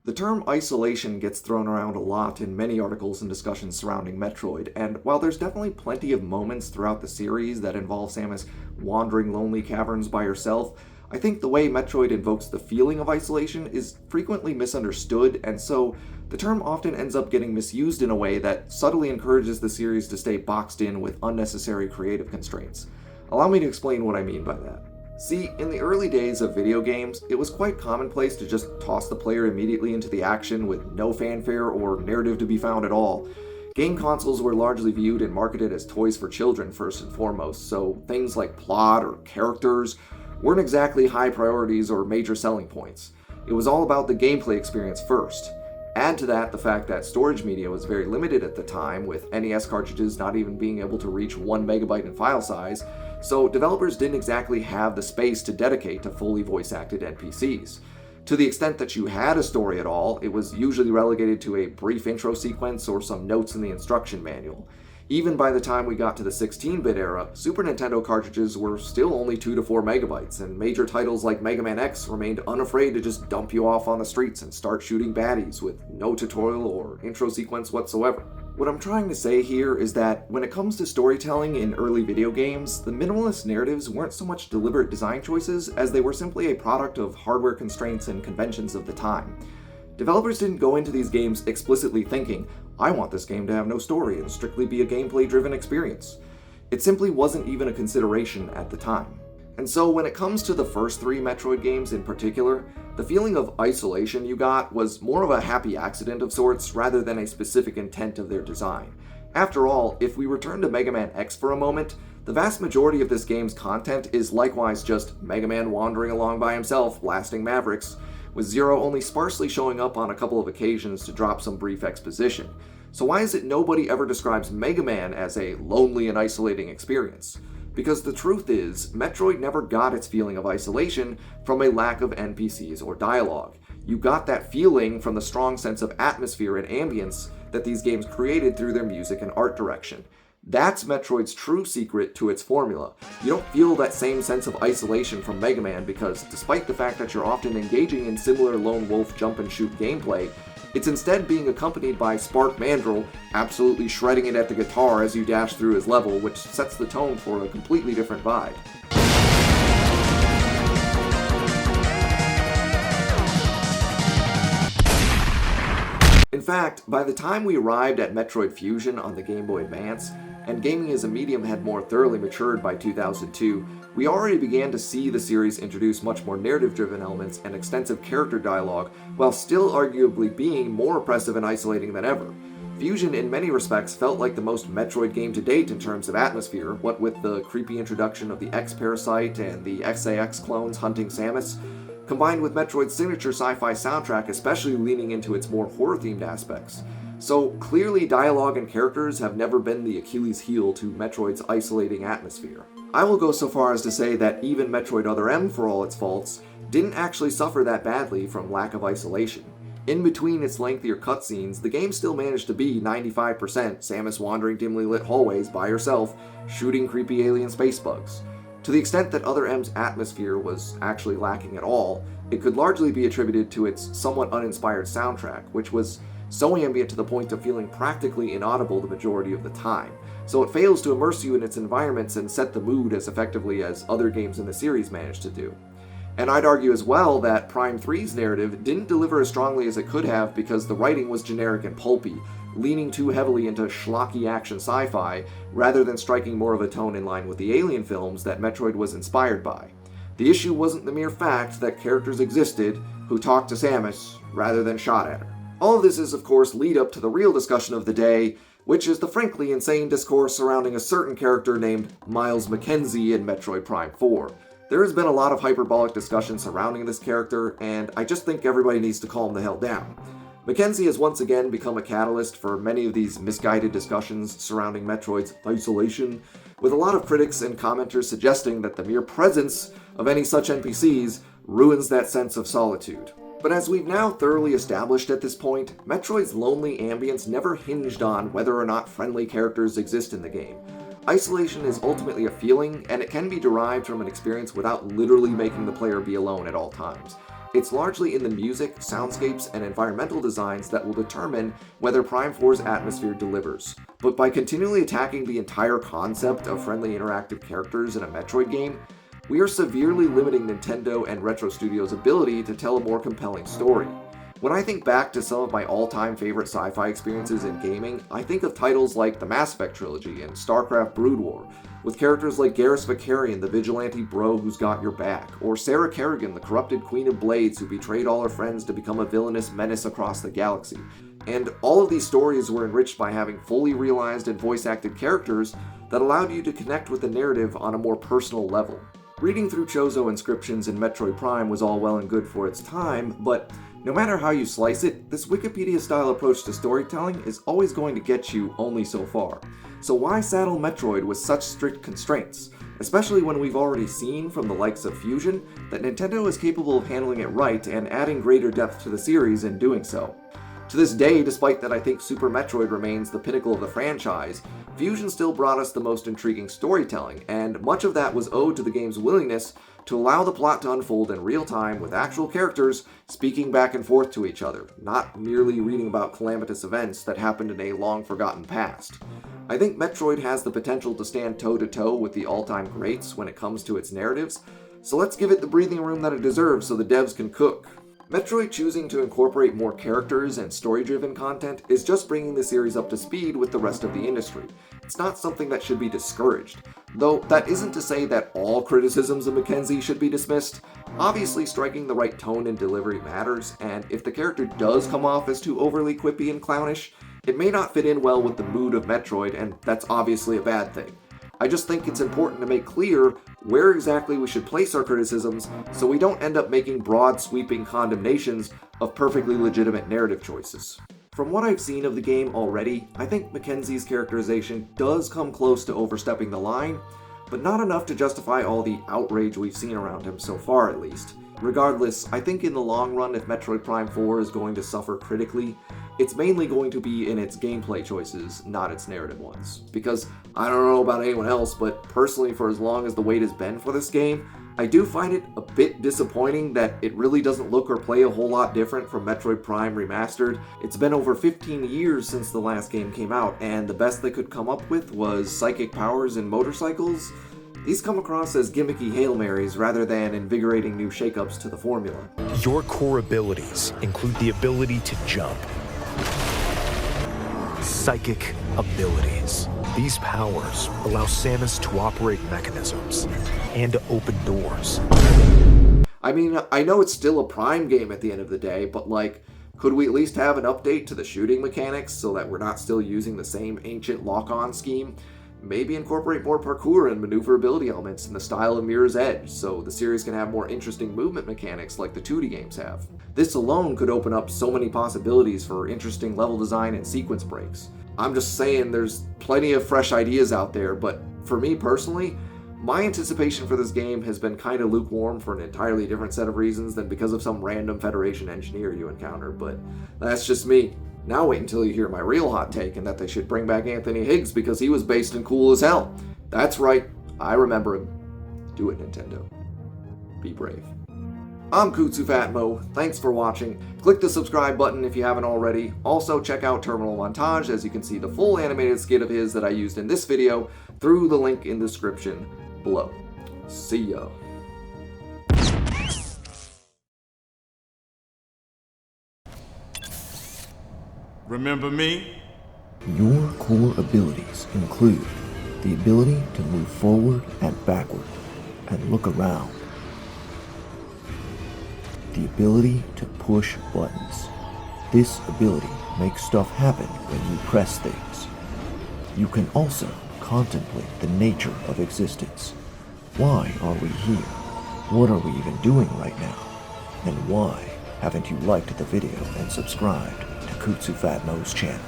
The term isolation gets thrown around a lot in many articles and discussions surrounding Metroid, and while there's definitely plenty of moments throughout the series that involve Samus wandering lonely caverns by herself, I think the way Metroid invokes the feeling of isolation is frequently misunderstood, and so the term often ends up getting misused in a way that subtly encourages the series to stay boxed in with unnecessary creative constraints. Allow me to explain what I mean by that. See, in the early days of video games, it was quite commonplace to just toss the player immediately into the action with no fanfare or narrative to be found at all. Game consoles were largely viewed and marketed as toys for children first and foremost, so things like plot or characters weren't exactly high priorities or major selling points. It was all about the gameplay experience first. Add to that the fact that storage media was very limited at the time, with NES cartridges not even being able to reach 1 megabyte in file size, so developers didn't exactly have the space to dedicate to fully voice-acted NPCs. To the extent that you had a story at all, it was usually relegated to a brief intro sequence or some notes in the instruction manual. Even by the time we got to the 16-bit era, Super Nintendo cartridges were still only 2 to 4 megabytes, and major titles like Mega Man X remained unafraid to just dump you off on the streets and start shooting baddies with no tutorial or intro sequence whatsoever. What I'm trying to say here is that when it comes to storytelling in early video games, the minimalist narratives weren't so much deliberate design choices as they were simply a product of hardware constraints and conventions of the time. Developers didn't go into these games explicitly thinking, I want this game to have no story and strictly be a gameplay-driven experience. It simply wasn't even a consideration at the time. And so when it comes to the first 3 Metroid games in particular, the feeling of isolation you got was more of a happy accident of sorts rather than a specific intent of their design. After all, if we return to Mega Man X for a moment, the vast majority of this game's content is likewise just Mega Man wandering along by himself, blasting Mavericks, with Zero only sparsely showing up on a couple of occasions to drop some brief exposition. So why is it nobody ever describes Mega Man as a lonely and isolating experience? Because the truth is, Metroid never got its feeling of isolation from a lack of NPCs or dialogue. You got that feeling from the strong sense of atmosphere and ambience that these games created through their music and art direction. That's Metroid's true secret to its formula. You don't feel that same sense of isolation from Mega Man because, despite the fact that you're often engaging in similar lone wolf jump and shoot gameplay, it's instead being accompanied by Spark Mandrill absolutely shredding it at the guitar as you dash through his level, which sets the tone for a completely different vibe. In fact, by the time we arrived at Metroid Fusion on the Game Boy Advance, and gaming as a medium had more thoroughly matured by 2002, we already began to see the series introduce much more narrative-driven elements and extensive character dialogue, while still arguably being more oppressive and isolating than ever. Fusion in many respects felt like the most Metroid game to date in terms of atmosphere, what with the creepy introduction of the X-Parasite and the XAX clones hunting Samus, combined with Metroid's signature sci-fi soundtrack especially leaning into its more horror-themed aspects. So clearly dialogue and characters have never been the Achilles heel to Metroid's isolating atmosphere. I will go so far as to say that even Metroid Other M, for all its faults, didn't actually suffer that badly from lack of isolation. In between its lengthier cutscenes, the game still managed to be 95% Samus wandering dimly lit hallways by herself, shooting creepy alien space bugs. To the extent that Other M's atmosphere was actually lacking at all, it could largely be attributed to its somewhat uninspired soundtrack, which was so ambient to the point of feeling practically inaudible the majority of the time, so it fails to immerse you in its environments and set the mood as effectively as other games in the series managed to do. And I'd argue as well that Prime 3's narrative didn't deliver as strongly as it could have because the writing was generic and pulpy, leaning too heavily into schlocky action sci-fi rather than striking more of a tone in line with the Alien films that Metroid was inspired by. The issue wasn't the mere fact that characters existed who talked to Samus rather than shot at her. All of this is, of course, lead up to the real discussion of the day, which is the frankly insane discourse surrounding a certain character named Myles MacKenzie in Metroid Prime 4. There has been a lot of hyperbolic discussion surrounding this character, and I just think everybody needs to calm the hell down. MacKenzie has once again become a catalyst for many of these misguided discussions surrounding Metroid's isolation, with a lot of critics and commenters suggesting that the mere presence of any such NPCs ruins that sense of solitude. But as we've now thoroughly established at this point, Metroid's lonely ambience never hinged on whether or not friendly characters exist in the game. Isolation is ultimately a feeling, and it can be derived from an experience without literally making the player be alone at all times. It's largely in the music, soundscapes, and environmental designs that will determine whether Prime 4's atmosphere delivers. But by continually attacking the entire concept of friendly interactive characters in a Metroid game, we are severely limiting Nintendo and Retro Studios' ability to tell a more compelling story. When I think back to some of my all-time favorite sci-fi experiences in gaming, I think of titles like the Mass Effect trilogy and StarCraft Brood War, with characters like Garrus Vakarian, the vigilante bro who's got your back, or Sarah Kerrigan, the corrupted Queen of Blades who betrayed all her friends to become a villainous menace across the galaxy. And all of these stories were enriched by having fully realized and voice-acted characters that allowed you to connect with the narrative on a more personal level. Reading through Chozo inscriptions in Metroid Prime was all well and good for its time, but no matter how you slice it, this Wikipedia-style approach to storytelling is always going to get you only so far. So why saddle Metroid with such strict constraints? Especially when we've already seen from the likes of Fusion that Nintendo is capable of handling it right and adding greater depth to the series in doing so. To this day, despite that I think Super Metroid remains the pinnacle of the franchise, Fusion still brought us the most intriguing storytelling, and much of that was owed to the game's willingness to allow the plot to unfold in real time with actual characters speaking back and forth to each other, not merely reading about calamitous events that happened in a long-forgotten past. I think Metroid has the potential to stand toe-to-toe with the all-time greats when it comes to its narratives, so let's give it the breathing room that it deserves so the devs can cook. Metroid choosing to incorporate more characters and story-driven content is just bringing the series up to speed with the rest of the industry. It's not something that should be discouraged. Though that isn't to say that all criticisms of MacKenzie should be dismissed. Obviously, striking the right tone and delivery matters, and if the character does come off as too overly quippy and clownish, it may not fit in well with the mood of Metroid, and that's obviously a bad thing. I just think it's important to make clear where exactly we should place our criticisms so we don't end up making broad sweeping condemnations of perfectly legitimate narrative choices. From what I've seen of the game already, I think MacKenzie's characterization does come close to overstepping the line, but not enough to justify all the outrage we've seen around him so far at least. Regardless, I think in the long run if Metroid Prime 4 is going to suffer critically, it's mainly going to be in its gameplay choices, not its narrative ones. Because, I don't know about anyone else, but personally for as long as the wait has been for this game, I do find it a bit disappointing that it really doesn't look or play a whole lot different from Metroid Prime Remastered. It's been over 15 years since the last game came out, and the best they could come up with was psychic powers and motorcycles. These come across as gimmicky Hail Marys rather than invigorating new shakeups to the formula. Your core abilities include the ability to jump, psychic abilities. These powers allow Samus to operate mechanisms and to open doors. I mean, I know it's still a Prime game at the end of the day, but could we at least have an update to the shooting mechanics so that we're not still using the same ancient lock-on scheme? Maybe incorporate more parkour and maneuverability elements in the style of Mirror's Edge, so the series can have more interesting movement mechanics like the 2D games have. This alone could open up so many possibilities for interesting level design and sequence breaks. I'm just saying there's plenty of fresh ideas out there, but for me personally, my anticipation for this game has been kind of lukewarm for an entirely different set of reasons than because of some random Federation engineer you encounter, but that's just me. Now wait until you hear my real hot take and that they should bring back Anthony Higgs because he was based and cool as hell. That's right, I remember him. Do it, Nintendo. Be brave. I'm Kutsu Fatmo, thanks for watching. Click the subscribe button if you haven't already. Also check out Terminal Montage as you can see the full animated skit of his that I used in this video through the link in the description below. See ya. Remember me? Your core abilities include the ability to move forward and backward and look around. The ability to push buttons. This ability makes stuff happen when you press things. You can also contemplate the nature of existence. Why are we here? What are we even doing right now? And why haven't you liked the video and subscribed to Kutsu Fatmo's channel?